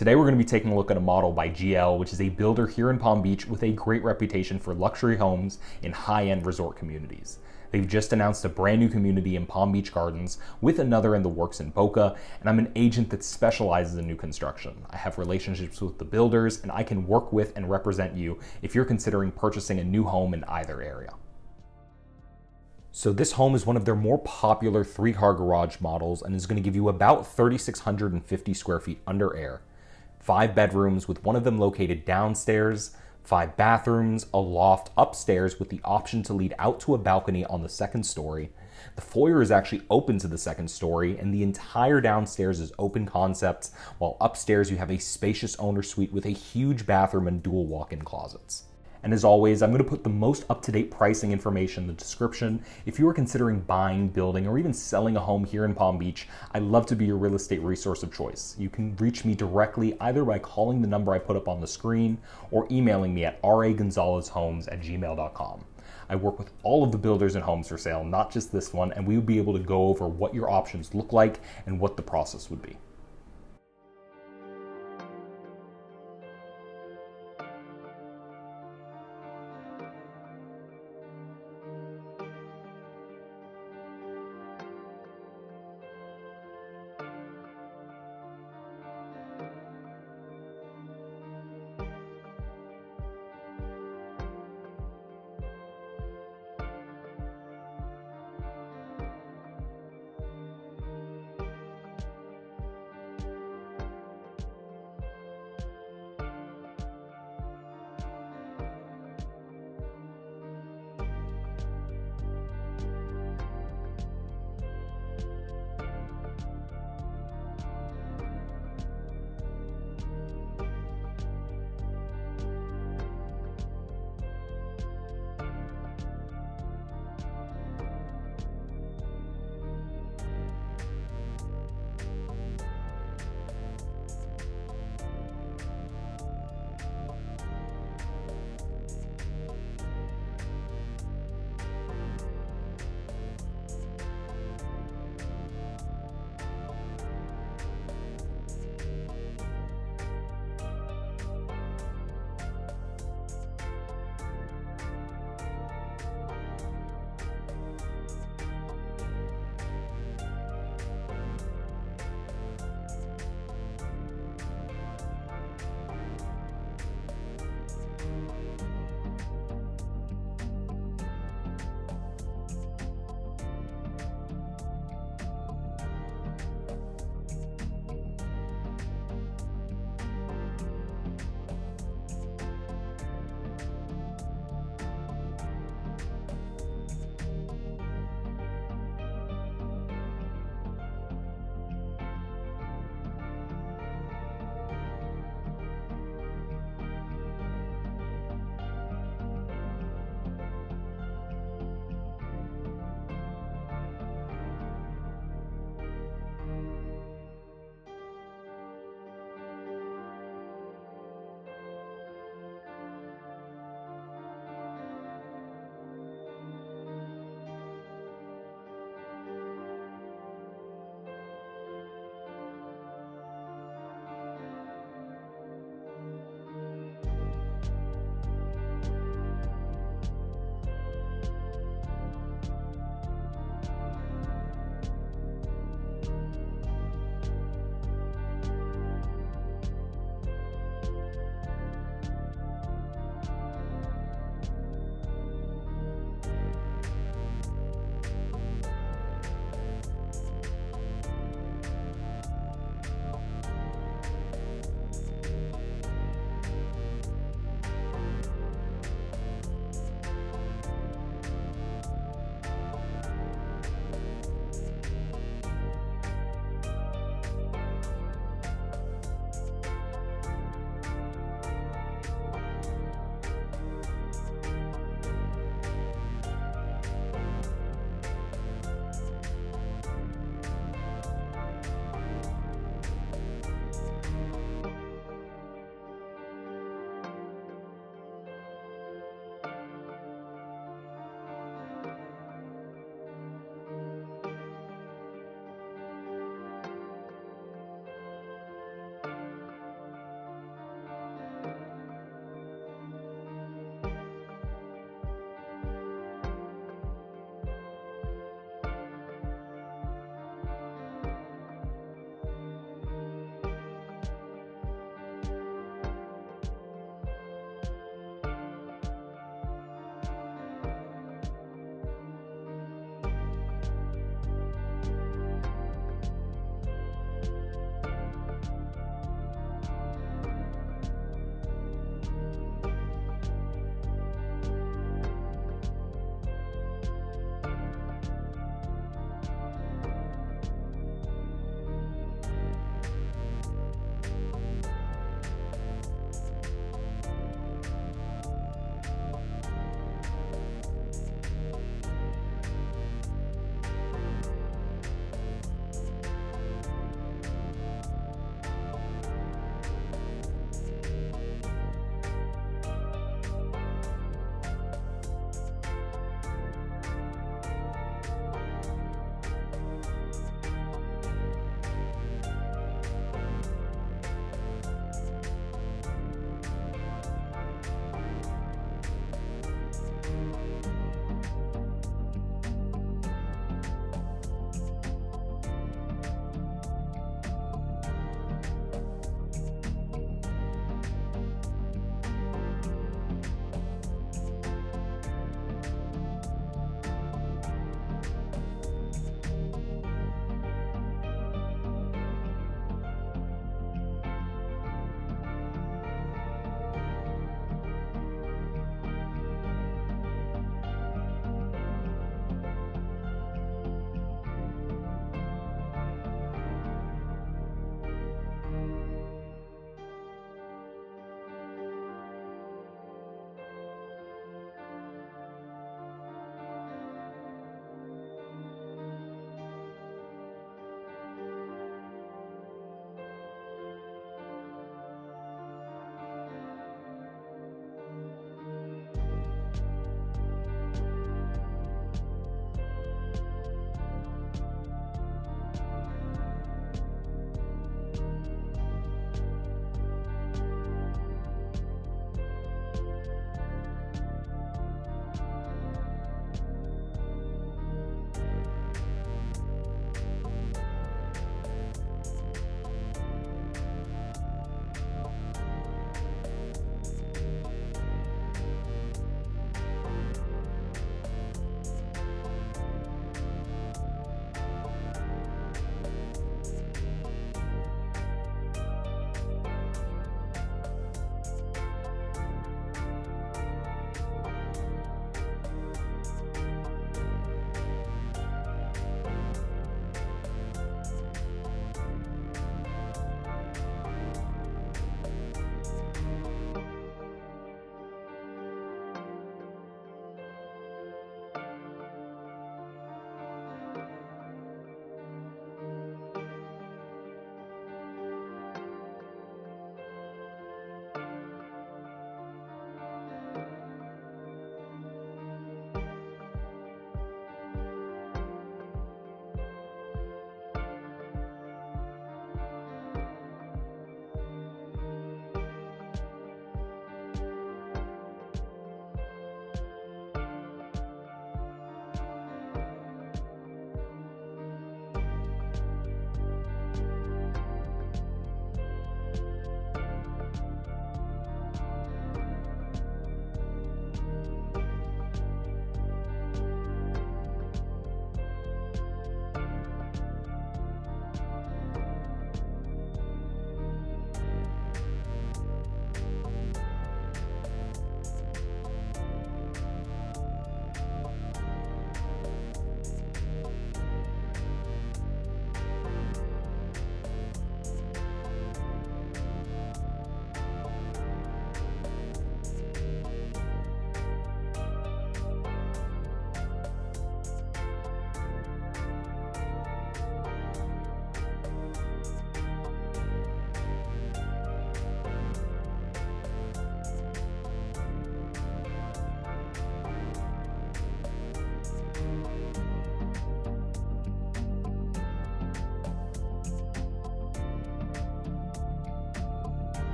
Today we're going to be taking a look at a model by GL, which is a builder here in Palm Beach with a great reputation for luxury homes in high-end resort communities. They've just announced a brand new community in Palm Beach Gardens with another in the works in Boca, and I'm an agent that specializes in new construction. I have relationships with the builders, and I can work with and represent you if you're considering purchasing a new home in either area. So this home is one of their more popular 3-car garage models and is going to give you about 3,650 square feet under air. 5 bedrooms with one of them located downstairs, 5 bathrooms, a loft upstairs with the option to lead out to a balcony on the second story. The foyer is actually open to the second story, and the entire downstairs is open concept, while upstairs you have a spacious owner suite with a huge bathroom and dual walk-in closets. And as always, I'm going to put the most up-to-date pricing information in the description. If you are considering buying, building, or even selling a home here in Palm Beach, I'd love to be your real estate resource of choice. You can reach me directly either by calling the number I put up on the screen or emailing me at ragonzalezhomes@gmail.com. I work with all of the builders and homes for sale, not just this one, and we will be able to go over what your options look like and what the process would be.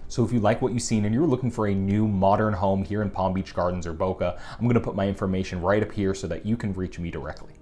So if you like what you've seen and you're looking for a new modern home here in Palm Beach Gardens or Boca, I'm going to put my information right up here so that you can reach me directly.